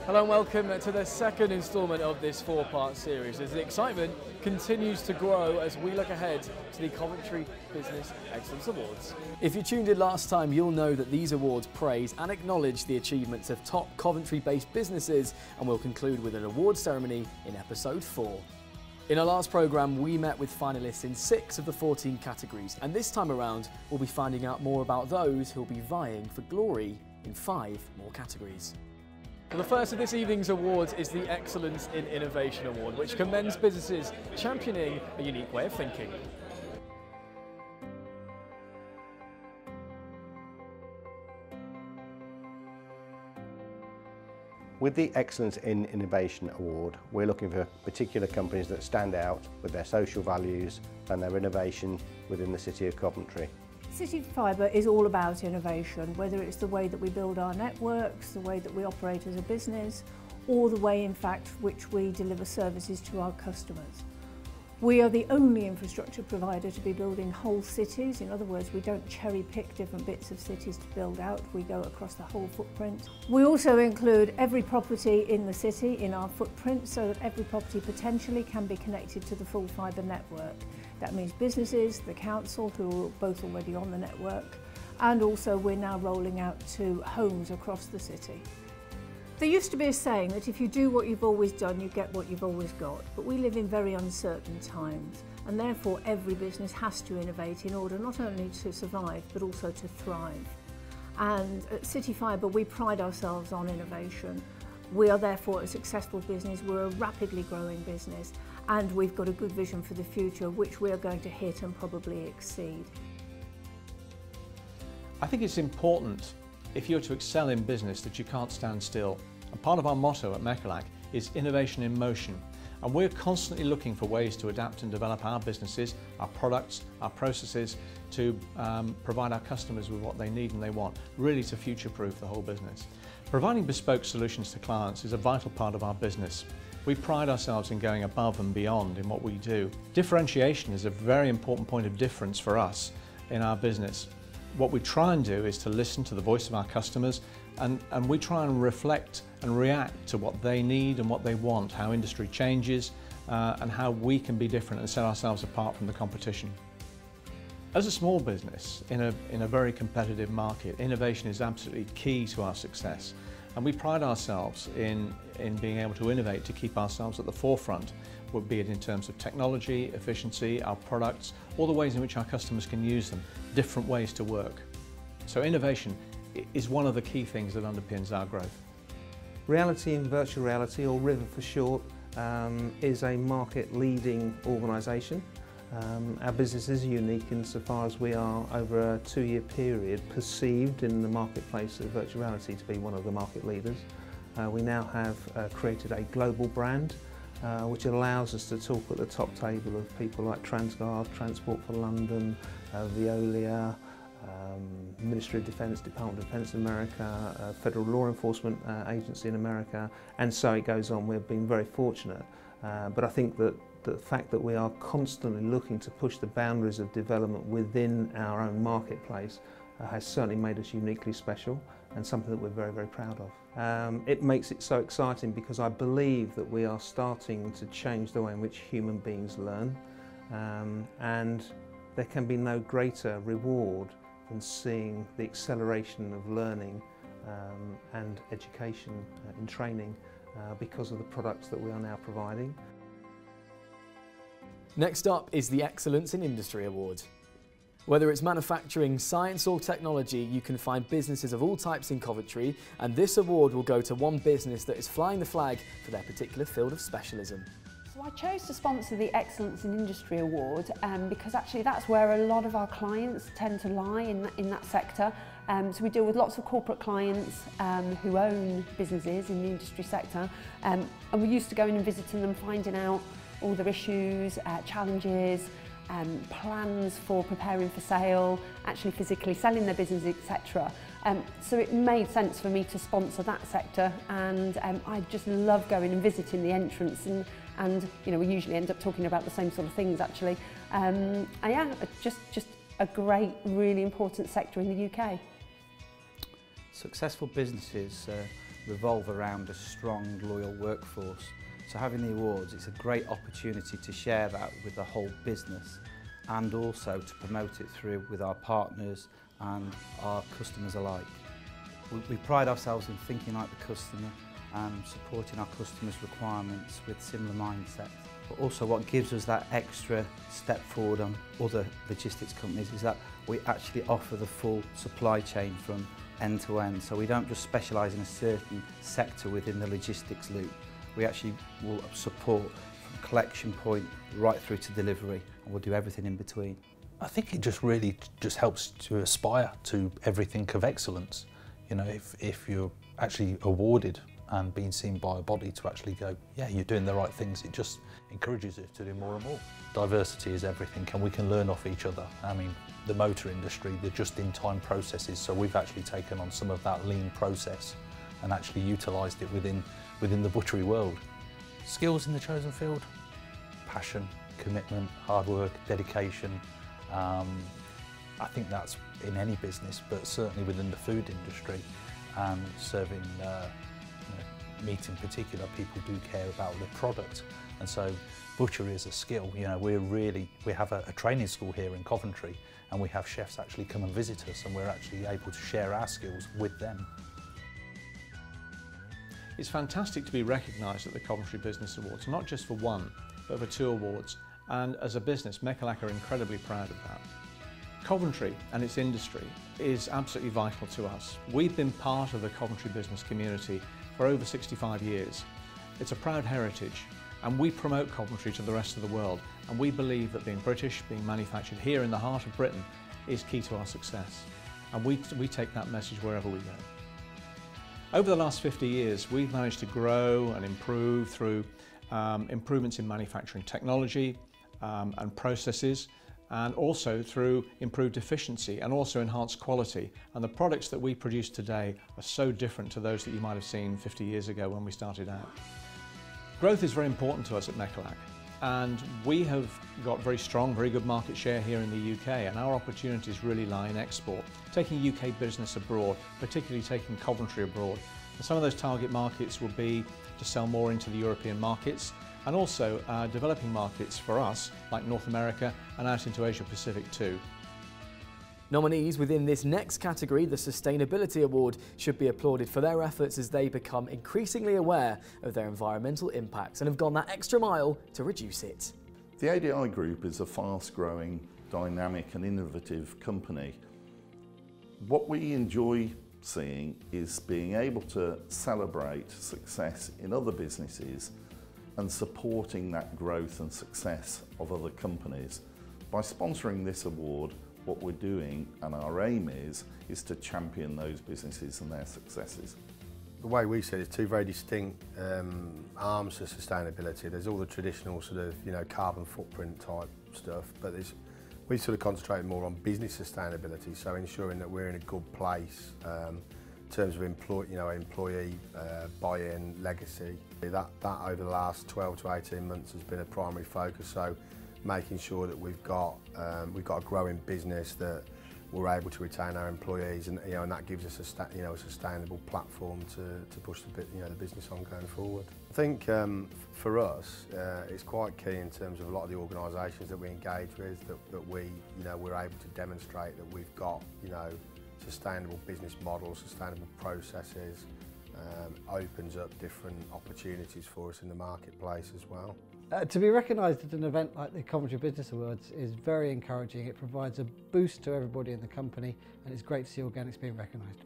Hello and welcome to the second instalment of this four-part series as the excitement continues to grow as we look ahead to the Coventry Business Excellence Awards. If you tuned in last time, you'll know that these awards praise and acknowledge the achievements of top Coventry-based businesses, and we'll conclude with an award ceremony in episode 4. In our last programme, we met with finalists in 6 of the 14 categories, and this time around, we'll be finding out more about those who'll be vying for glory in 5 more categories. Well, the first of this evening's awards is the Excellence in Innovation Award, which commends businesses championing a unique way of thinking. With the Excellence in Innovation Award, we're looking for particular companies that stand out with their social values and their innovation within the City of Coventry. City Fibre is all about innovation, whether it's the way that we build our networks, the way that we operate as a business, or the way in fact which we deliver services to our customers. We are the only infrastructure provider to be building whole cities. In other words, we don't cherry pick different bits of cities to build out, we go across the whole footprint. We also include every property in the city in our footprint so that every property potentially can be connected to the full fibre network. That means businesses, the council, who are both already on the network, and also we're now rolling out to homes across the city. There used to be a saying that if you do what you've always done, you get what you've always got. But we live in very uncertain times, and therefore every business has to innovate in order not only to survive, but also to thrive. And at City Fibre, we pride ourselves on innovation. We are therefore a successful business, we're a rapidly growing business, and we've got a good vision for the future, which we are going to hit and probably exceed. I think it's important, if you're to excel in business, that you can't stand still. And part of our motto at Mecalac is innovation in motion. And we're constantly looking for ways to adapt and develop our businesses, our products, our processes to provide our customers with what they need and they want, really to future-proof the whole business. Providing bespoke solutions to clients is a vital part of our business. We pride ourselves in going above and beyond in what we do. Differentiation is a very important point of difference for us in our business. What we try and do is to listen to the voice of our customers, and we try and reflect and react to what they need and what they want, how industry changes and how we can be different and set ourselves apart from the competition. As a small business in a very competitive market, innovation is absolutely key to our success, and we pride ourselves in being able to innovate to keep ourselves at the forefront, be it in terms of technology, efficiency, our products, all the ways in which our customers can use them, different ways to work. So innovation is one of the key things that underpins our growth. Reality and Virtual Reality, or RIVER for short, is a market-leading organisation. Our business is unique insofar as we are, over a 2-year period, perceived in the marketplace of virtual reality to be one of the market leaders. We now have created a global brand which allows us to talk at the top table of people like Transguard, Transport for London, Veolia, Ministry of Defence, Department of Defence in America, Federal Law Enforcement Agency in America, and so it goes on. We've been very fortunate, but I think that the fact that we are constantly looking to push the boundaries of development within our own marketplace has certainly made us uniquely special and something that we're very, very proud of. It makes it so exciting because I believe that we are starting to change the way in which human beings learn, and there can be no greater reward than seeing the acceleration of learning and education in training because of the products that we are now providing. Next up is the Excellence in Industry Award. Whether it's manufacturing, science or technology, you can find businesses of all types in Coventry, and this award will go to one business that is flying the flag for their particular field of specialism. So I chose to sponsor the Excellence in Industry Award because actually that's where a lot of our clients tend to lie in that sector. So we deal with lots of corporate clients who own businesses in the industry sector, and we're used to going and visiting them, finding out all their issues, challenges, plans for preparing for sale, actually physically selling their business, etc. So it made sense for me to sponsor that sector, and I just love going and visiting the entrance, and you know, we usually end up talking about the same sort of things actually. And yeah, just a great, really important sector in the UK. Successful businesses revolve around a strong, loyal workforce. So having the awards, it's a great opportunity to share that with the whole business and also to promote it through with our partners and our customers alike. We pride ourselves in thinking like the customer and supporting our customers' requirements with similar mindsets. But also what gives us that extra step forward on other logistics companies is that we actually offer the full supply chain from end to end. So we don't just specialise in a certain sector within the logistics loop. We actually will support from collection point right through to delivery, and we'll do everything in between. I think it just really helps to aspire to everything of excellence. You know, if you're actually awarded and being seen by a body to actually go, yeah, you're doing the right things, it just encourages you to do more and more. Diversity is everything, and we can learn off each other. I mean, the motor industry, the just-in-time processes, so we've actually taken on some of that lean process and actually utilised it within the butchery world. Skills in the chosen field, passion, commitment, hard work, dedication. I think that's in any business, but certainly within the food industry and serving meat in particular, people do care about the product, and so butchery is a skill. You know, we have a training school here in Coventry, and we have chefs actually come and visit us, and we're actually able to share our skills with them. It's fantastic to be recognised at the Coventry Business Awards, not just for one, but for 2 awards, and as a business, Mecalac are incredibly proud of that. Coventry and its industry is absolutely vital to us. We've been part of the Coventry business community for over 65 years. It's a proud heritage, and we promote Coventry to the rest of the world, and we believe that being British, being manufactured here in the heart of Britain is key to our success, and we take that message wherever we go. Over the last 50 years, we've managed to grow and improve through improvements in manufacturing technology and processes, and also through improved efficiency and also enhanced quality. And the products that we produce today are so different to those that you might have seen 50 years ago when we started out. Growth is very important to us at Mecalac, and we have got very strong, very good market share here in the UK, and our opportunities really lie in export, taking UK business abroad, particularly taking Coventry abroad. And some of those target markets will be to sell more into the European markets, and also developing markets for us, like North America and out into Asia Pacific too. Nominees within this next category, the Sustainability Award, should be applauded for their efforts as they become increasingly aware of their environmental impacts and have gone that extra mile to reduce it. The ADI Group is a fast-growing, dynamic and innovative company. What we enjoy seeing is being able to celebrate success in other businesses and supporting that growth and success of other companies. By sponsoring this award, what we're doing and our aim is to champion those businesses and their successes. The way we see it is 2 very distinct arms to sustainability. There's all the traditional sort of, carbon footprint type stuff, but we sort of concentrate more on business sustainability, so ensuring that we're in a good place in terms of employee buy-in, legacy. That over the last 12 to 18 months has been a primary focus. So making sure that we've got a growing business, that we're able to retain our employees, and and that gives us a sustainable platform to push the business on going forward. I think for us, it's quite key in terms of a lot of the organisations that we engage with that we're able to demonstrate that we've got sustainable business models, sustainable processes. Opens up different opportunities for us in the marketplace as well. To be recognised at an event like the Coventry Business Awards is very encouraging. It provides a boost to everybody in the company, and it's great to see organics being recognised.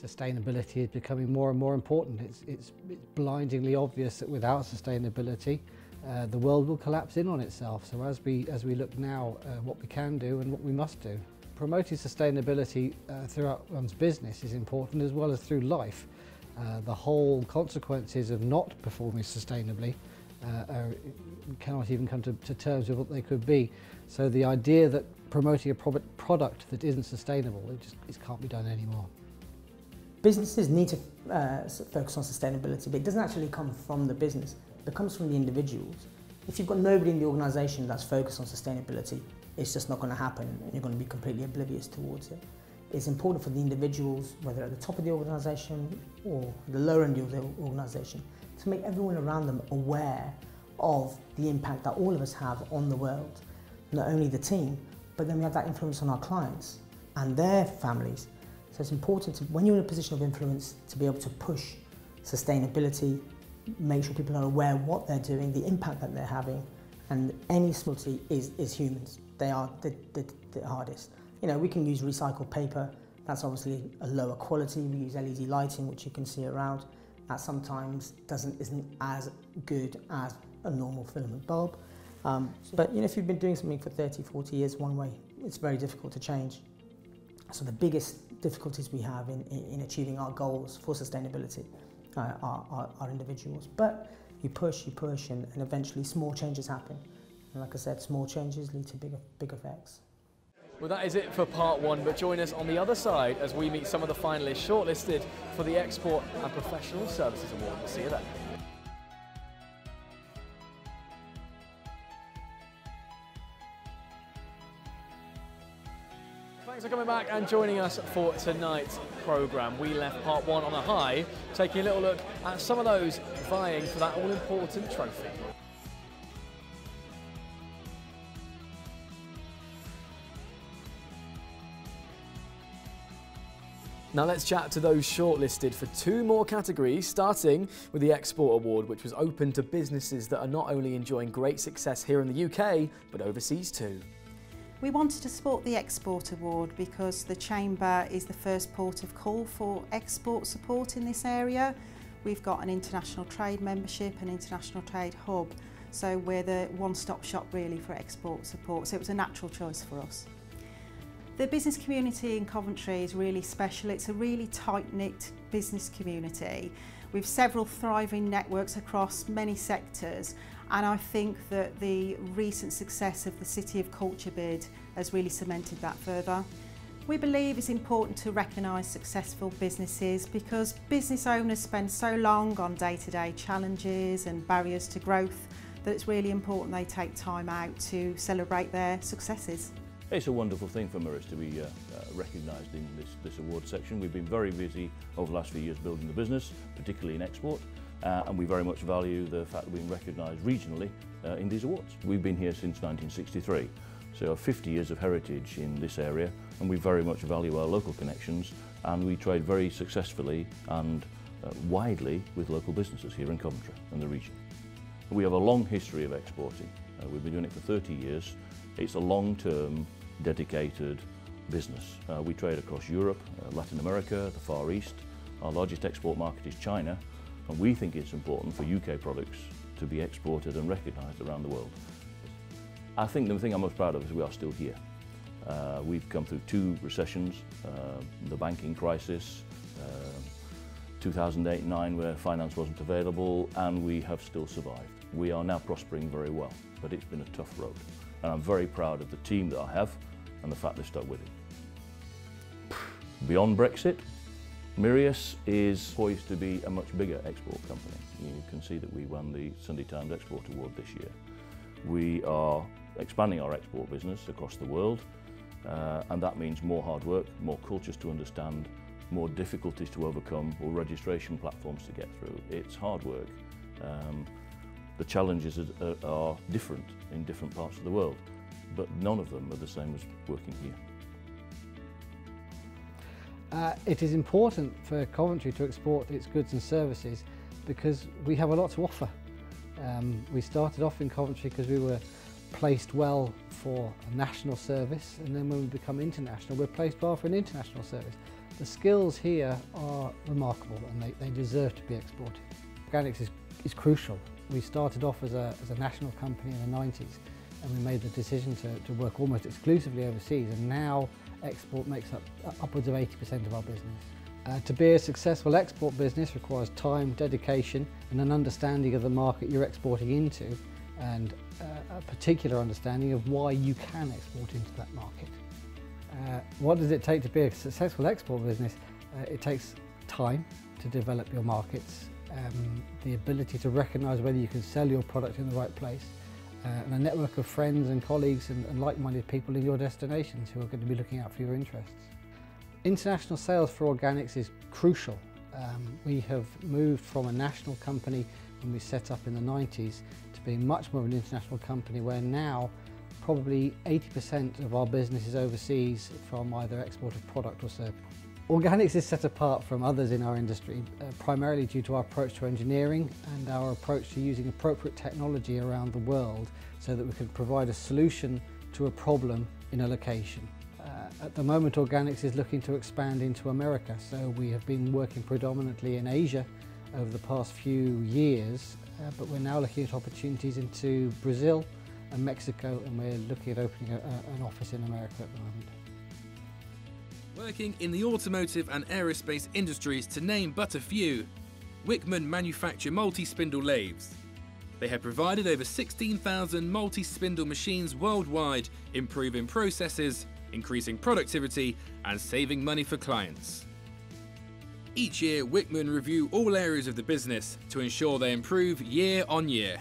Sustainability is becoming more and more important. It's blindingly obvious that without sustainability, the world will collapse in on itself. So as we look now, what we can do and what we must do. Promoting sustainability throughout one's business is important, as well as through life. The whole consequences of not performing sustainably we cannot even come to terms with what they could be. So the idea that promoting a product that isn't sustainable, it can't be done anymore. Businesses need to focus on sustainability, but it doesn't actually come from the business. It comes from the individuals. If you've got nobody in the organisation that's focused on sustainability, it's just not going to happen, and you're going to be completely oblivious towards it. it's important for the individuals, whether at the top of the organisation or the lower end of the organisation, to make everyone around them aware of the impact that all of us have on the world. Not only the team, but then we have that influence on our clients and their families. So it's important to, when you're in a position of influence, to be able to push sustainability, make sure people are aware of what they're doing, the impact that they're having, and any smoothie is humans. They are the hardest. You know, we can use recycled paper, that's obviously a lower quality. We use LED lighting, which you can see around. That sometimes isn't as good as a normal filament bulb. But you know, if you've been doing something for 30, 40 years one way, it's very difficult to change. So the biggest difficulties we have in achieving our goals for sustainability are individuals. But you push, and eventually small changes happen. And like I said, small changes lead to big effects. Well, that is it for part one, but join us on the other side as we meet some of the finalists shortlisted for the Export and Professional Services Award. We'll see you then. Thanks for coming back and joining us for tonight's programme. We left part one on a high, taking a little look at some of those vying for that all-important trophy. Now let's chat to those shortlisted for two more categories, starting with the Export Award, which was open to businesses that are not only enjoying great success here in the UK, but overseas too. We wanted to support the Export Award because the Chamber is the first port of call for export support in this area. We've got an international trade membership, an international trade hub, so we're the one-stop shop really for export support, so it was a natural choice for us. The business community in Coventry is really special. It's a really tight-knit business community with several thriving networks across many sectors, and I think that the recent success of the City of Culture bid has really cemented that further. We believe it's important to recognise successful businesses because business owners spend so long on day-to-day challenges and barriers to growth that it's really important they take time out to celebrate their successes. It's a wonderful thing for Mirrors to be recognised in this award section. We've been very busy over the last few years building the business, particularly in export, and we very much value the fact that we're being recognised regionally in these awards. We've been here since 1963, so 50 years of heritage in this area, and we very much value our local connections, and we trade very successfully and widely with local businesses here in Coventry and the region. We have a long history of exporting. We've been doing it for 30 years. It's a long-term, dedicated business. We trade across Europe, Latin America, the Far East. Our largest export market is China, and we think it's important for UK products to be exported and recognised around the world. I think the thing I'm most proud of is we are still here. We've come through two recessions, the banking crisis, 2008-9 where finance wasn't available, and we have still survived. We are now prospering very well, but it's been a tough road. And I'm very proud of the team that I have and the fact they've stuck with it. Beyond Brexit, Mirius is poised to be a much bigger export company. You can see that we won the Sunday Times Export Award this year. We are expanding our export business across the world, and that means more hard work, more cultures to understand, more difficulties to overcome, or registration platforms to get through. It's hard work. The challenges are different in different parts of the world, but none of them are the same as working here. It is important for Coventry to export its goods and services because we have a lot to offer. We started off in Coventry because we were placed well for a national service, and then when we become international, we're placed well for an international service. The skills here are remarkable and they deserve to be exported. Organics is crucial. We started off as a national company in the 90s, and we made the decision to work almost exclusively overseas, and now export makes up upwards of 80% of our business. To be a successful export business requires time, dedication, and an understanding of the market you're exporting into, and a particular understanding of why you can export into that market. What does it take to be a successful export business? It takes time to develop your markets, the ability to recognise whether you can sell your product in the right place, and a network of friends and colleagues and like-minded people in your destinations who are going to be looking out for your interests. International sales for organics is crucial. We have moved from a national company when we set up in the 90s to being much more of an international company, where now probably 80% of our business is overseas from either export of product or service. Organics is set apart from others in our industry, primarily due to our approach to engineering and our approach to using appropriate technology around the world so that we can provide a solution to a problem in a location. At the moment, Organics is looking to expand into America, so we have been working predominantly in Asia over the past few years, but we're now looking at opportunities into Brazil and Mexico, and we're looking at opening an office in America at the moment. Working in the automotive and aerospace industries, to name but a few, Wickman manufacture multi-spindle lathes. They have provided over 16,000 multi-spindle machines worldwide, improving processes, increasing productivity and saving money for clients. Each year, Wickman review all areas of the business to ensure they improve year on year.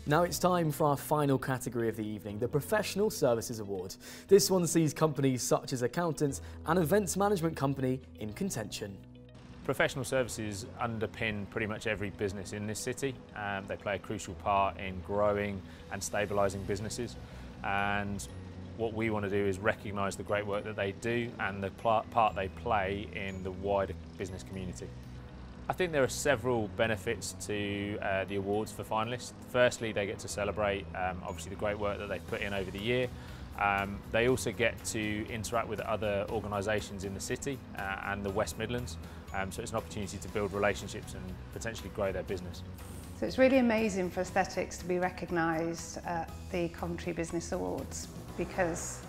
Now it's time for our final category of the evening, the Professional Services Award. This one sees companies such as accountants and events management company in contention. Professional services underpin pretty much every business in this city. They play a crucial part in growing and stabilising businesses. And what we want to do is recognise the great work that they do and the part they play in the wider business community. I think there are several benefits to the awards for finalists. Firstly, they get to celebrate obviously the great work that they've put in over the year. They also get to interact with other organisations in the city and the West Midlands, so it's an opportunity to build relationships and potentially grow their business. So it's really amazing for aesthetics to be recognised at the Coventry Business Awards, because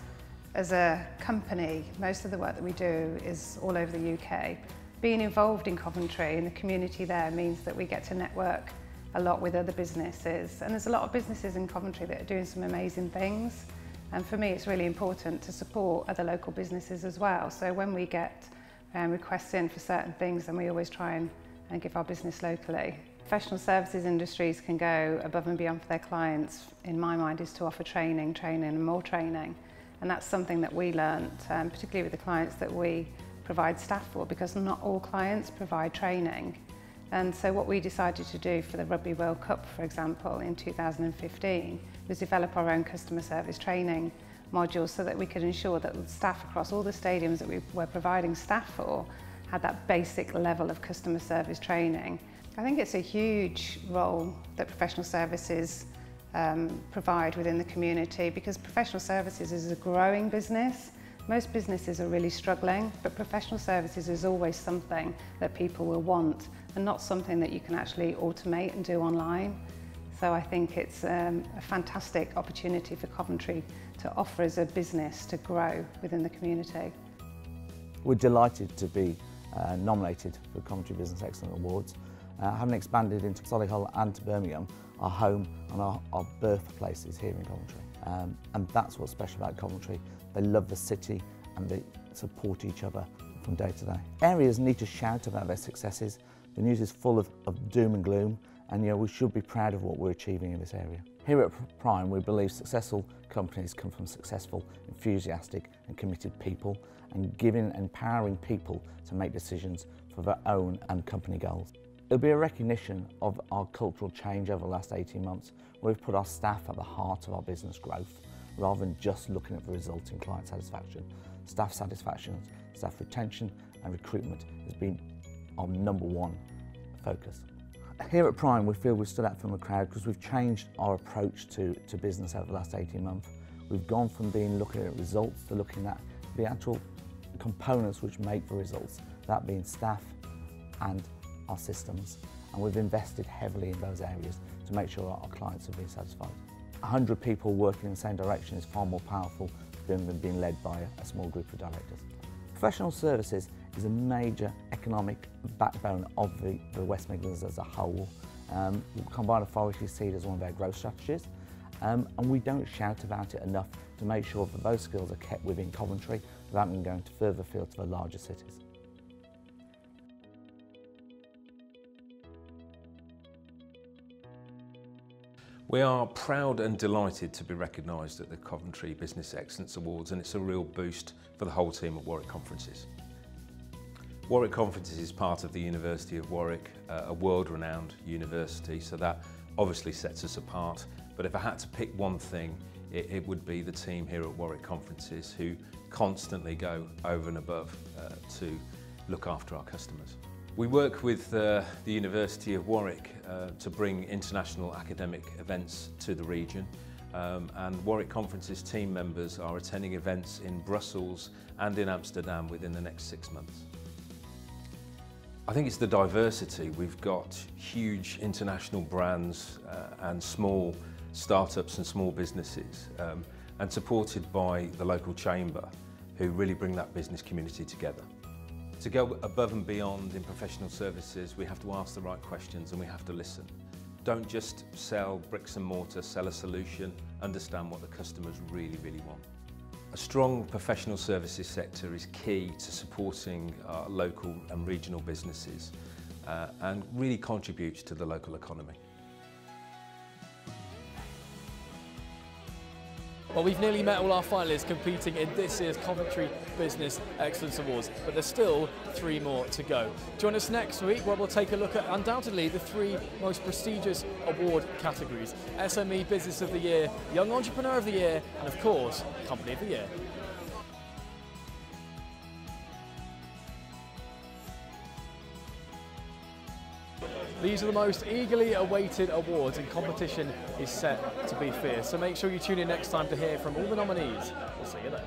as a company, most of the work that we do is all over the UK. Being involved in Coventry and the community there means that we get to network a lot with other businesses, and there's a lot of businesses in Coventry that are doing some amazing things, and for me it's really important to support other local businesses as well. So when we get requests in for certain things, then we always try and give our business locally. Professional services industries can go above and beyond for their clients, in my mind, is to offer training and more training, and that's something that we learnt, particularly with the clients that we provide staff for, because not all clients provide training. And so what we decided to do for the Rugby World Cup, for example, in 2015, was develop our own customer service training modules so that we could ensure that the staff across all the stadiums that we were providing staff for had that basic level of customer service training. I think it's a huge role that professional services provide within the community, because professional services is a growing business. Most businesses are really struggling, but professional services is always something that people will want and not something that you can actually automate and do online. So I think it's a fantastic opportunity for Coventry to offer as a business to grow within the community. We're delighted to be nominated for Coventry Business Excellence Awards. Having expanded into Solihull and to Birmingham, our home and our birthplaces here in Coventry. And that's what's special about Coventry. They love the city and they support each other from day to day. Areas need to shout about their successes. The news is full of doom and gloom, and we should be proud of what we're achieving in this area. Here at Prime, we believe successful companies come from successful, enthusiastic and committed people, and giving and empowering people to make decisions for their own and company goals. It'll be a recognition of our cultural change over the last 18 months, where we've put our staff at the heart of our business growth, rather than just looking at the result in client satisfaction. Staff satisfaction, staff retention and recruitment has been our #1 focus. Here at Prime, we feel we've stood out from the crowd because we've changed our approach to business over the last 18 months. We've gone from looking at results to looking at the actual components which make the results, that being staff and our systems, and we've invested heavily in those areas to make sure our clients have been satisfied. 100 people working in the same direction is far more powerful than being led by a small group of directors. Professional services is a major economic backbone of the West Midlands as a whole. Combined authority see it as one of their growth strategies, and we don't shout about it enough to make sure that those skills are kept within Coventry without them going to further afield to the larger cities. We are proud and delighted to be recognised at the Coventry Business Excellence Awards, and it's a real boost for the whole team at Warwick Conferences. Warwick Conferences is part of the University of Warwick, a world-renowned university, so that obviously sets us apart. But if I had to pick one thing, it would be the team here at Warwick Conferences who constantly go over and above to look after our customers. We work with the University of Warwick to bring international academic events to the region, and Warwick Conferences team members are attending events in Brussels and in Amsterdam within the next 6 months. I think it's the diversity. We've got huge international brands and small startups and small businesses, and supported by the local chamber, who really bring that business community together. To go above and beyond in professional services, we have to ask the right questions and we have to listen. Don't just sell bricks and mortar, sell a solution, understand what the customers really, really want. A strong professional services sector is key to supporting our local and regional businesses and really contributes to the local economy. Well, we've nearly met all our finalists competing in this year's Coventry Business Excellence Awards, but there's still 3 more to go. Join us next week where we'll take a look at undoubtedly the 3 most prestigious award categories: SME Business of the Year, Young Entrepreneur of the Year, and of course, Company of the Year. These are the most eagerly awaited awards, and competition is set to be fierce. So make sure you tune in next time to hear from all the nominees. We'll see you then.